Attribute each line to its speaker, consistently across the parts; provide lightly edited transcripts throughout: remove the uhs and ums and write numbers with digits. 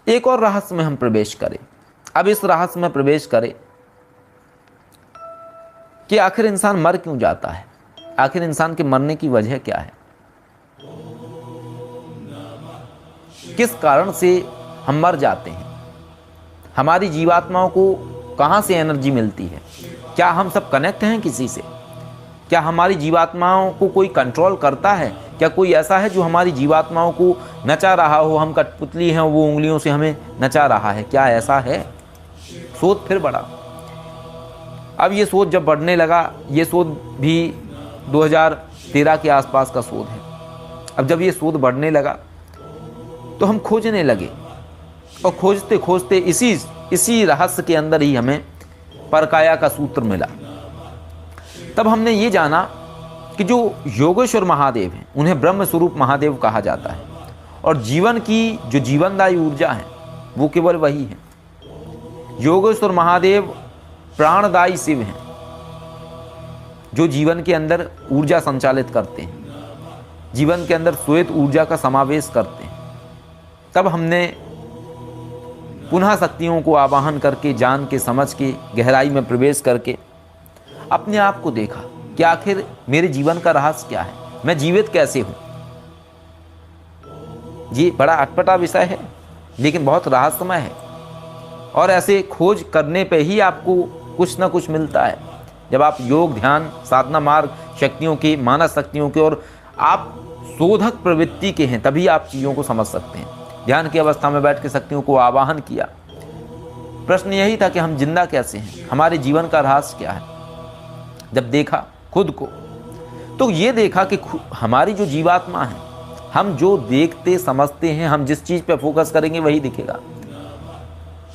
Speaker 1: एक और रहस्य में हम प्रवेश करें। अब इस रहस्य में प्रवेश करें कि आखिर इंसान मर क्यों जाता है, आखिर इंसान के मरने की वजह क्या है, किस कारण से हम मर जाते हैं, हमारी जीवात्माओं को कहाँ से एनर्जी मिलती है, क्या हम सब कनेक्ट हैं किसी से, क्या हमारी जीवात्माओं को कोई कंट्रोल करता है, क्या कोई ऐसा है जो हमारी जीवात्माओं को नचा रहा हो, हम कठपुतली हैं वो उंगलियों से हमें नचा रहा है, क्या ऐसा है। शोध फिर बढ़ा। अब ये शोध जब बढ़ने लगा, ये शोध भी 2013 के आसपास का शोध है। अब जब ये शोध बढ़ने लगा तो हम खोजने लगे और खोजते खोजते इसी रहस्य के अंदर ही हमें परकाया का सूत्र मिला। तब हमने ये जाना कि जो योगेश्वर महादेव हैं उन्हें ब्रह्म स्वरूप महादेव कहा जाता है और जीवन की जो जीवनदायी ऊर्जा है वो केवल वही है। योगेश्वर महादेव प्राणदायी शिव हैं जो जीवन के अंदर ऊर्जा संचालित करते हैं, जीवन के अंदर श्वेत ऊर्जा का समावेश करते हैं। तब हमने पुनः शक्तियों को आवाहन करके, जान के, समझ के, गहराई में प्रवेश करके अपने आप को देखा कि आखिर मेरे जीवन का रहस्य क्या है, मैं जीवित कैसे हूं। ये बड़ा अटपटा विषय है लेकिन बहुत रहस्यमय है और ऐसे खोज करने पे ही आपको कुछ ना कुछ मिलता है। जब आप योग, ध्यान, साधना मार्ग शक्तियों के, मानस शक्तियों के और आप शोधक प्रवृत्ति के हैं तभी आप चीज़ों को समझ सकते हैं। ध्यान की अवस्था में बैठ के शक्तियों को आवाहन किया। प्रश्न यही था कि हम जिंदा कैसे हैं, हमारे जीवन का रहस्य क्या है। जब देखा खुद को तो ये देखा कि हमारी जो जीवात्मा है, हम जो देखते समझते हैं, हम जिस चीज़ पे फोकस करेंगे वही दिखेगा।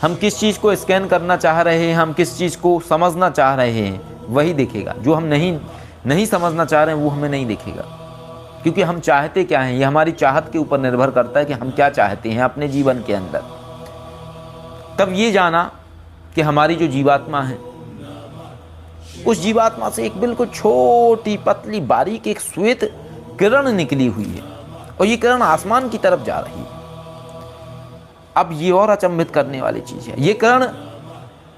Speaker 1: हम किस चीज़ को स्कैन करना चाह रहे हैं, हम किस चीज़ को समझना चाह रहे हैं वही दिखेगा। जो हम नहीं समझना चाह रहे हैं वो हमें नहीं दिखेगा, क्योंकि हम चाहते क्या हैं ये हमारी चाहत के ऊपर निर्भर करता है कि हम क्या चाहते हैं अपने जीवन के अंदर। तब ये जाना कि हमारी जो जीवात्मा है उस जीवात्मा से एक बिल्कुल छोटी पतली बारीक एक श्वेत किरण निकली हुई है और ये किरण आसमान की तरफ जा रही है। अब ये और अचंभित करने वाली चीज है, ये किरण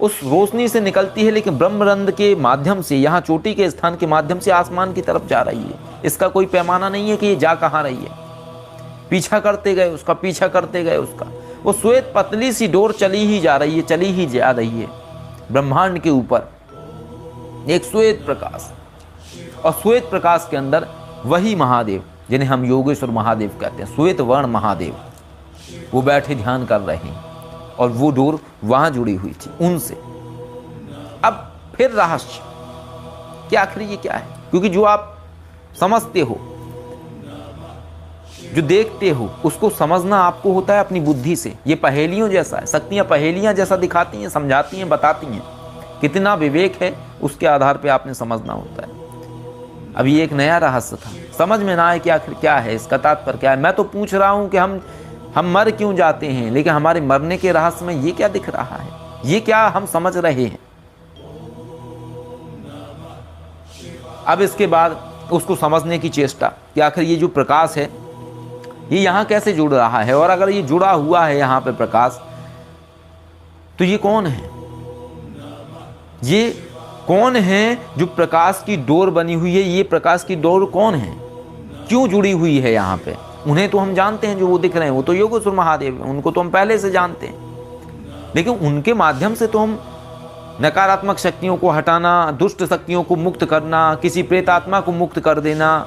Speaker 1: उस रोशनी से निकलती है लेकिन ब्रह्मरंध्र के माध्यम से, यहाँ चोटी के स्थान के माध्यम से आसमान की तरफ जा रही है। इसका कोई पैमाना नहीं है कि ये जा कहाँ रही है। पीछा करते गए उसका, पीछा करते गए उसका, वो श्वेत पतली सी डोर चली ही जा रही है, चली ही जा रही है। ब्रह्मांड के ऊपर एक श्वेत प्रकाश, और श्वेत प्रकाश के अंदर वही महादेव जिन्हें हम योगेश्वर महादेव कहते हैं, श्वेत वर्ण महादेव, वो बैठे ध्यान कर रहे हैं और वो डोर वहां जुड़ी हुई थी उनसे। अब फिर रहस्य कि आखिर ये क्या है, क्योंकि जो आप समझते हो, जो देखते हो, उसको समझना आपको होता है अपनी बुद्धि से। ये पहेलियों जैसा है, शक्तियां पहेलियां जैसा दिखाती हैं, समझाती हैं, बताती हैं। कितना विवेक है उसके आधार पे आपने समझना होता है। अभी एक नया रहस्य था, समझ में ना आए कि आखिर क्या है, इसका तात्पर्य क्या है। मैं तो पूछ रहा हूं कि हम मर क्यों जाते हैं, लेकिन हमारे मरने के रहस्य में ये क्या दिख रहा है, ये क्या हम समझ रहे हैं। अब इसके बाद उसको समझने की चेष्टा कि आखिर ये जो प्रकाश है ये यहाँ कैसे जुड़ रहा है, और अगर ये जुड़ा हुआ है यहाँ पे प्रकाश, तो ये कौन है, ये कौन है जो प्रकाश की डोर बनी हुई है। ये प्रकाश की डोर कौन है, क्यों जुड़ी हुई है यहाँ पे। उन्हें तो हम जानते हैं, जो वो दिख रहे हैं वो तो योगेश्वर महादेव हैं, उनको तो हम पहले से जानते हैं। लेकिन उनके माध्यम से तो हम नकारात्मक शक्तियों को हटाना, दुष्ट शक्तियों को मुक्त करना, किसी प्रेतात्मा को मुक्त कर देना,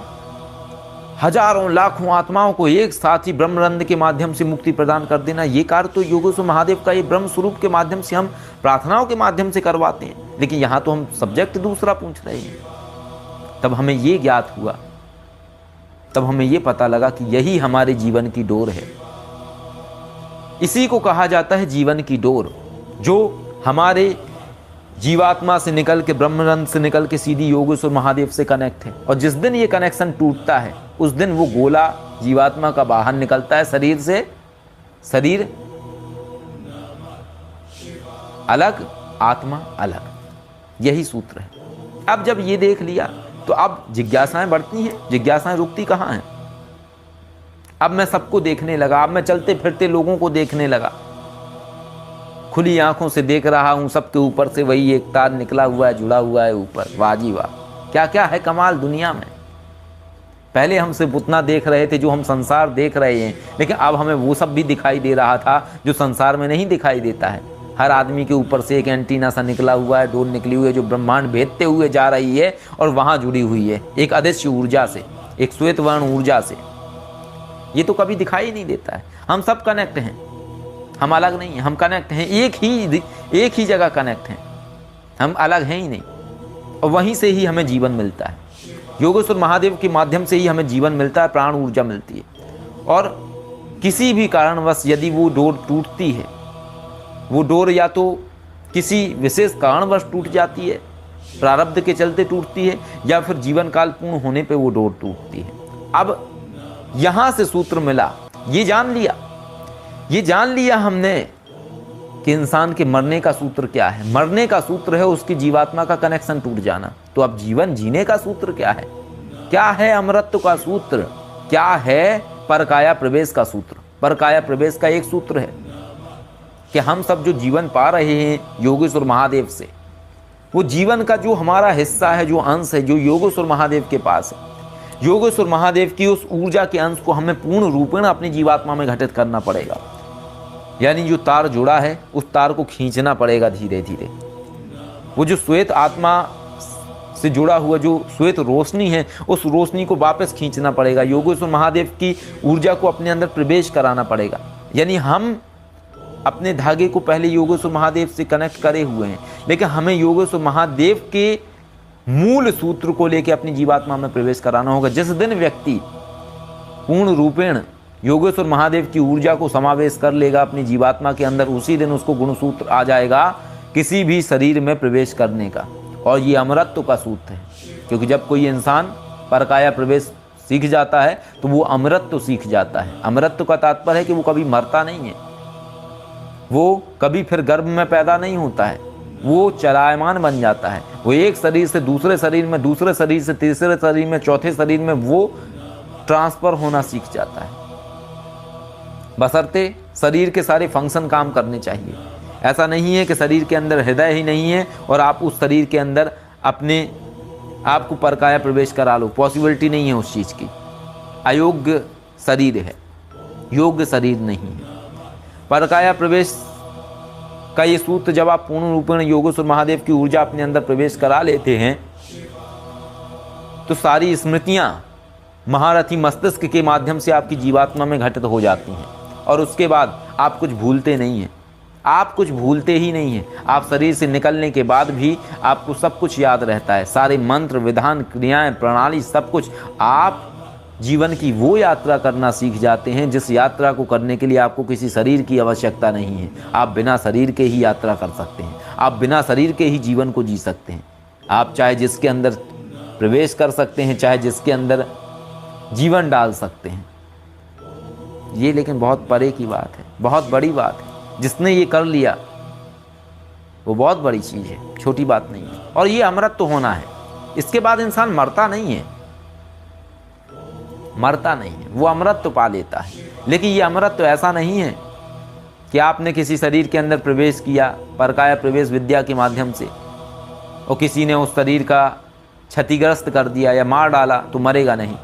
Speaker 1: हजारों लाखों आत्माओं को एक साथ ही ब्रह्मरंध्र के माध्यम से मुक्ति प्रदान कर देना, ये कार्य तो योगेश्वर महादेव का ये ब्रह्म स्वरूप के माध्यम से, हम प्रार्थनाओं के माध्यम से करवाते हैं। लेकिन यहाँ तो हम सब्जेक्ट दूसरा पूछ रहे हैं। तब हमें ये ज्ञात हुआ, तब हमें ये पता लगा कि यही हमारे जीवन की डोर है। इसी को कहा जाता है जीवन की डोर, जो हमारे जीवात्मा से निकल के, ब्रह्मरंध्र से निकल के सीधी योगेश्वर महादेव से कनेक्ट है। और जिस दिन ये कनेक्शन टूटता है उस दिन वो गोला जीवात्मा का बाहर निकलता है शरीर से। शरीर अलग, आत्मा अलग, यही सूत्र है। अब जब ये देख लिया तो अब जिज्ञासाएं बढ़ती हैं, जिज्ञासाएं रुकती कहाँ हैं। अब मैं सबको देखने लगा, अब मैं चलते फिरते लोगों को देखने लगा खुली आंखों से देख रहा हूँ, सबके ऊपर से वही एक तार निकला हुआ है, जुड़ा हुआ है ऊपर। वाह जी वाह, क्या क्या है कमाल दुनिया में। पहले हम सिर्फ उतना देख रहे थे जो हम संसार देख रहे हैं, लेकिन अब हमें वो सब भी दिखाई दे रहा था जो संसार में नहीं दिखाई देता है। हर आदमी के ऊपर से एक एंटीना सा निकला हुआ है, डोर निकली हुई है जो ब्रह्मांड भेदते हुए जा रही है और वहाँ जुड़ी हुई है एक अदृश्य ऊर्जा से, एक श्वेत वर्ण ऊर्जा से। ये तो कभी दिखाई नहीं देता है। हम सब कनेक्ट हैं, हम अलग नहीं हैं, हम कनेक्ट हैं, एक ही जगह कनेक्ट हैं, हम अलग हैं ही नहीं। और वहीं से ही हमें जीवन मिलता है, योगेश्वर महादेव के माध्यम से ही हमें जीवन मिलता है, प्राण ऊर्जा मिलती है। और किसी भी कारणवश यदि वो डोर टूटती है, वो डोर या तो किसी विशेष कारणवश टूट जाती है, प्रारब्ध के चलते टूटती है, या फिर जीवन काल पूर्ण होने पे वो डोर टूटती है। अब यहाँ से सूत्र मिला, ये जान लिया हमने कि इंसान के मरने का सूत्र क्या है। मरने का सूत्र है उसकी जीवात्मा का कनेक्शन टूट जाना। तो अब जीवन जीने का सूत्र क्या है? क्या है अमरत्व का सूत्र? क्या है परकाया प्रवेश का सूत्र? परकाया प्रवेश का एक सूत्र है कि हम सब जो जीवन पा रहे हैं योगेश्वर महादेव से, वो जीवन का जो हमारा हिस्सा है, जो अंश है, जो योगेश्वर महादेव के पास है, योगेश्वर महादेव की उस ऊर्जा के अंश को हमें पूर्ण रूपेण अपनी जीवात्मा में घटित करना पड़ेगा। यानी जो तार जुड़ा है उस तार को खींचना पड़ेगा धीरे धीरे। वो जो श्वेत आत्मा से जुड़ा हुआ जो श्वेत रोशनी है, उस रोशनी को वापस खींचना पड़ेगा। योगेश्वर महादेव की ऊर्जा को अपने अंदर प्रवेश कराना पड़ेगा। यानी हम अपने धागे को पहले योगेश्वर महादेव से कनेक्ट करे हुए हैं, लेकिन हमें योगेश्वर महादेव के मूल सूत्र को लेकर अपनी जीवात्मा में प्रवेश कराना होगा। जिस दिन व्यक्ति पूर्ण रूपेण योगेश्वर महादेव की ऊर्जा को समावेश कर लेगा अपनी जीवात्मा के अंदर, उसी दिन उसको गुणसूत्र आ जाएगा किसी भी शरीर में प्रवेश करने का। और ये अमरत्व का सूत्र है, क्योंकि जब कोई इंसान परकाया प्रवेश सीख जाता है तो वो अमरत्व सीख जाता है। अमरत्व का तात्पर्य है कि वो कभी मरता नहीं है, वो कभी फिर गर्भ में पैदा नहीं होता है, वो चलायमान बन जाता है। वो एक शरीर से दूसरे शरीर में, दूसरे शरीर से तीसरे शरीर में, चौथे शरीर में वो ट्रांसफर होना सीख जाता है, बशर्ते शरीर के सारे फंक्शन काम करने चाहिए। ऐसा नहीं है कि शरीर के अंदर हृदय ही नहीं है और आप उस शरीर के अंदर अपने आप को परकाया प्रवेश करा लो, पॉसिबिलिटी नहीं है उस चीज़ की। अयोग्य शरीर है, योग्य शरीर नहीं है। परकाया प्रवेश का ये सूत्र जब आप पूर्ण रूपेण योगेश्वर महादेव की ऊर्जा अपने अंदर प्रवेश करा लेते हैं तो सारी स्मृतियाँ महारथी मस्तिष्क के माध्यम से आपकी जीवात्मा में घटित हो जाती हैं। और उसके बाद आप कुछ भूलते नहीं हैं, आप कुछ भूलते ही नहीं हैं। आप शरीर से निकलने के बाद भी आपको सब कुछ याद रहता है, सारे मंत्र, विधान, क्रियाएं, प्रणाली, सब कुछ। आप जीवन की वो यात्रा करना सीख जाते हैं जिस यात्रा को करने के लिए आपको किसी शरीर की आवश्यकता नहीं है। आप बिना शरीर के ही यात्रा कर सकते हैं, आप बिना शरीर के ही जीवन को जी सकते हैं। आप चाहे जिसके अंदर प्रवेश कर सकते हैं, चाहे जिसके अंदर जीवन डाल सकते हैं। ये लेकिन बहुत परे की बात है, बहुत बड़ी बात है। जिसने ये कर लिया वो बहुत बड़ी चीज़ है, छोटी बात नहीं है। और ये अमृत तो होना है। इसके बाद इंसान मरता नहीं है, मरता नहीं है, वो अमृत तो पा लेता है। लेकिन ये अमृत तो ऐसा नहीं है कि आपने किसी शरीर के अंदर प्रवेश किया परकाया प्रवेश विद्या के माध्यम से और किसी ने उस शरीर का क्षतिग्रस्त कर दिया या मार डाला तो मरेगा नहीं।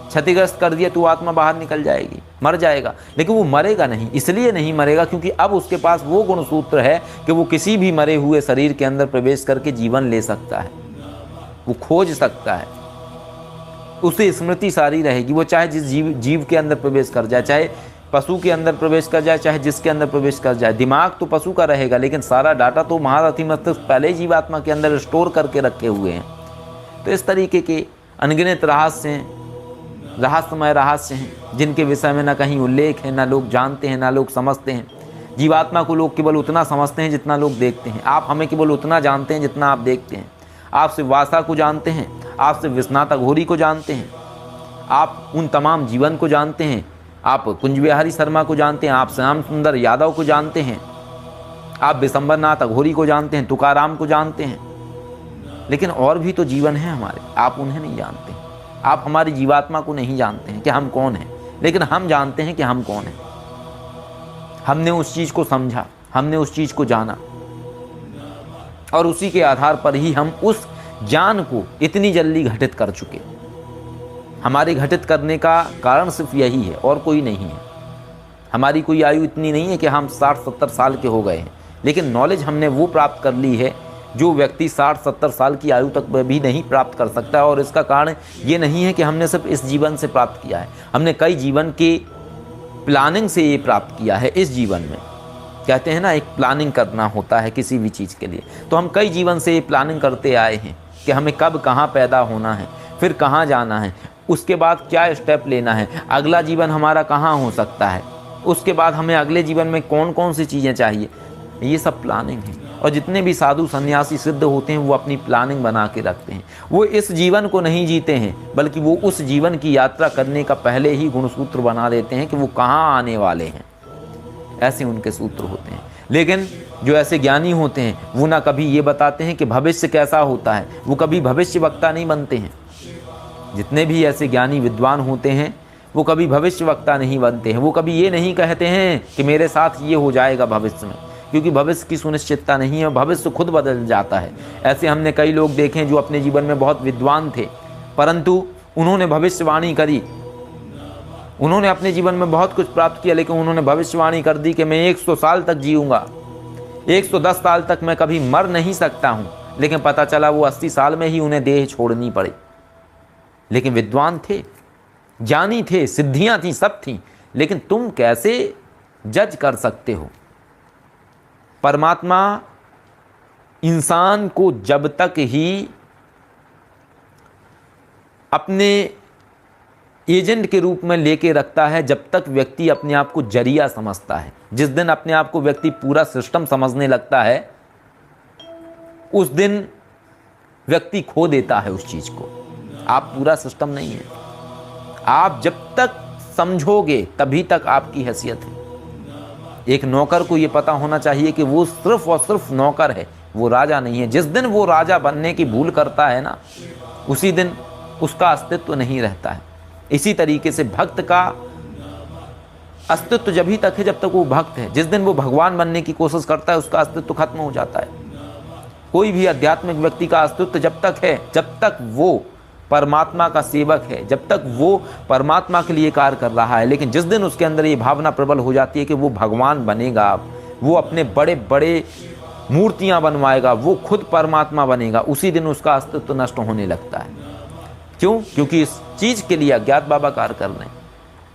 Speaker 1: क्षतिग्रस्त कर दिया तो आत्मा बाहर निकल जाएगी, मर जाएगा, लेकिन वो मरेगा नहीं। इसलिए नहीं मरेगा क्योंकि अब उसके पास वो गुणसूत्र है कि वो किसी भी मरे हुए शरीर के अंदर प्रवेश करके जीवन ले सकता है, वो खोज सकता है, उसे स्मृति सारी रहेगी। वो चाहे जिस जीव के अंदर प्रवेश कर जाए, चाहे पशु के अंदर प्रवेश कर जाए, चाहे जिसके अंदर प्रवेश कर जाए। दिमाग तो पशु का रहेगा, लेकिन सारा डाटा तो महारथी मस्तिष्क पहले ही जीवात्मा के अंदर स्टोर करके रखे हुए हैं। तो इस तरीके के अनगिनत रहस्य हैं, रहस्यमय रहस्य हैं जिनके विषय में ना कहीं उल्लेख है, ना लोग जानते हैं, ना लोग समझते हैं। जीवात्मा को लोग केवल उतना समझते हैं जितना लोग देखते हैं। आप हमें केवल उतना जानते हैं जितना आप देखते हैं। आप सिर्फ वासा को जानते हैं, आप सिर्फ विश्वनाथ अघोरी को जानते हैं, आप उन तमाम जीवन को जानते हैं, आप कुंज बिहारी शर्मा को जानते हैं, आप श्याम सुंदर यादव को जानते हैं, आप विशंबरनाथ अघोरी को जानते हैं, तुकाराम को जानते हैं। लेकिन और भी तो जीवन है हमारे, आप उन्हें नहीं जानते हैं। आप हमारी जीवात्मा को नहीं जानते हैं कि हम कौन हैं, लेकिन हम जानते हैं कि हम कौन हैं। हमने उस चीज़ को समझा, हमने उस चीज़ को जाना और उसी के आधार पर ही हम उस ज्ञान को इतनी जल्दी घटित कर चुके। हमारे घटित करने का कारण सिर्फ यही है और कोई नहीं है। हमारी कोई आयु इतनी नहीं है कि हम 60-70 साल के हो गए हैं, लेकिन नॉलेज हमने वो प्राप्त कर ली है जो व्यक्ति 60-70 साल की आयु तक भी नहीं प्राप्त कर सकता है। और इसका कारण ये नहीं है कि हमने सिर्फ इस जीवन से प्राप्त किया है, हमने कई जीवन के प्लानिंग से ये प्राप्त किया है। इस जीवन में कहते हैं ना, एक प्लानिंग करना होता है किसी भी चीज़ के लिए, तो हम कई जीवन से ये प्लानिंग करते आए हैं कि हमें कब कहाँ पैदा होना है, फिर कहाँ जाना है, उसके बाद क्या स्टेप लेना है, अगला जीवन हमारा कहाँ हो सकता है, उसके बाद हमें अगले जीवन में कौन कौन सी चीज़ें चाहिए। ये सब प्लानिंग है। और जितने भी साधु सन्यासी सिद्ध होते हैं वो अपनी प्लानिंग बना के रखते हैं। वो इस जीवन को नहीं जीते हैं, बल्कि वो उस जीवन की यात्रा करने का पहले ही गुणसूत्र बना देते हैं कि वो कहाँ आने वाले हैं। ऐसे उनके सूत्र होते हैं। लेकिन जो ऐसे ज्ञानी होते हैं वो ना कभी ये बताते हैं कि भविष्य कैसा होता है, वो कभी भविष्य वक्ता नहीं बनते हैं। जितने भी ऐसे ज्ञानी विद्वान होते हैं वो कभी भविष्य वक्ता नहीं बनते हैं। वो कभी ये नहीं कहते हैं कि मेरे साथ ये हो जाएगा भविष्य में, क्योंकि भविष्य की सुनिश्चितता नहीं है, भविष्य खुद बदल जाता है। ऐसे हमने कई लोग देखे हैं जो अपने जीवन में बहुत विद्वान थे, परंतु उन्होंने भविष्यवाणी करी, उन्होंने अपने जीवन में बहुत कुछ प्राप्त किया, लेकिन उन्होंने भविष्यवाणी कर दी कि मैं 100 साल तक जीऊँगा, 110 साल तक मैं कभी मर नहीं सकता हूँ। लेकिन पता चला वो 80 साल में ही उन्हें देह छोड़नी पड़ी। लेकिन विद्वान थे, ज्ञानी थे, सिद्धियाँ थीं, सब थीं। लेकिन तुम कैसे जज कर सकते हो? परमात्मा इंसान को जब तक ही अपने एजेंट के रूप में लेके रखता है, जब तक व्यक्ति अपने आप को जरिया समझता है। जिस दिन अपने आप को व्यक्ति पूरा सिस्टम समझने लगता है, उस दिन व्यक्ति खो देता है उस चीज़ को। आप पूरा सिस्टम नहीं है। आप जब तक समझोगे तभी तक आपकी हैसियत है। एक नौकर को ये पता होना चाहिए कि वो सिर्फ और सिर्फ नौकर है, वो राजा नहीं है। जिस दिन वो राजा बनने की भूल करता है ना, उसी दिन उसका अस्तित्व नहीं रहता है। इसी तरीके से भक्त का अस्तित्व जब ही तक है जब तक वो भक्त है। जिस दिन वो भगवान बनने की कोशिश करता है, उसका अस्तित्व खत्म हो जाता है। कोई भी आध्यात्मिक व्यक्ति का अस्तित्व जब तक है, जब तक वो परमात्मा का सेवक है, जब तक वो परमात्मा के लिए कार्य कर रहा है। लेकिन जिस दिन उसके अंदर ये भावना प्रबल हो जाती है कि वो भगवान बनेगा, वो अपने बड़े बड़े मूर्तियां बनवाएगा, वो खुद परमात्मा बनेगा, उसी दिन उसका अस्तित्व नष्ट होने लगता है। क्यों? क्योंकि इस चीज़ के लिए अज्ञात बाबा कार्य कर रहे हैं।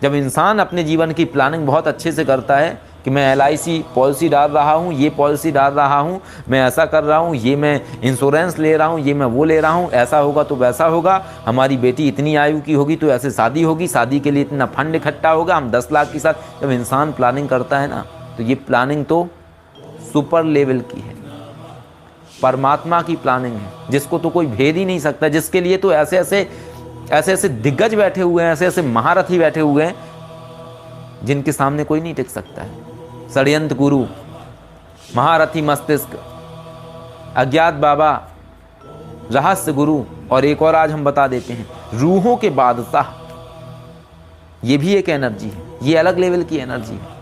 Speaker 1: जब इंसान अपने जीवन की प्लानिंग बहुत अच्छे से करता है कि मैं LIC पॉलिसी डाल रहा हूँ, ये पॉलिसी डाल रहा हूँ, मैं ऐसा कर रहा हूँ, ये मैं इंश्योरेंस ले रहा हूँ, ये मैं वो ले रहा हूँ, ऐसा होगा तो वैसा होगा, हमारी बेटी इतनी आयु की होगी तो ऐसे शादी होगी, शादी के लिए इतना फंड इकट्ठा होगा, हम 10 लाख के साथ। जब इंसान प्लानिंग करता है ना, तो ये प्लानिंग तो सुपर लेवल की है, परमात्मा की प्लानिंग है, जिसको तो कोई भेद ही नहीं सकता। जिसके लिए तो ऐसे ऐसे दिग्गज बैठे हुए हैं, ऐसे ऐसे महारथी बैठे हुए हैं, जिनके सामने कोई नहीं टिक सकता है। षड्यंत्र गुरु, महारथी मस्तिष्क, अज्ञात बाबा, रहस्य गुरु, और एक और आज हम बता देते हैं, रूहों के बादशाह। ये भी एक एनर्जी है, ये अलग लेवल की एनर्जी है।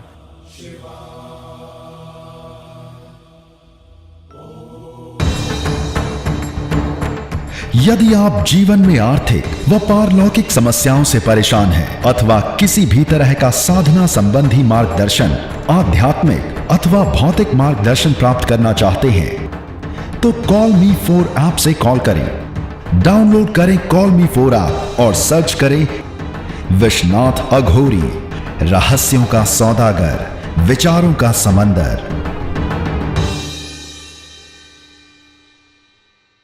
Speaker 2: यदि आप जीवन में आर्थिक व पारलौकिक समस्याओं से परेशान हैं अथवा किसी भी तरह का साधना संबंधी मार्गदर्शन, आध्यात्मिक अथवा भौतिक मार्गदर्शन प्राप्त करना चाहते हैं, तो कॉल मी 4 ऐप से कॉल करें। डाउनलोड करें कॉल मी 4 ऐप और सर्च करें विश्वनाथ अघोरी, रहस्यों का सौदागर, विचारों का समंदर।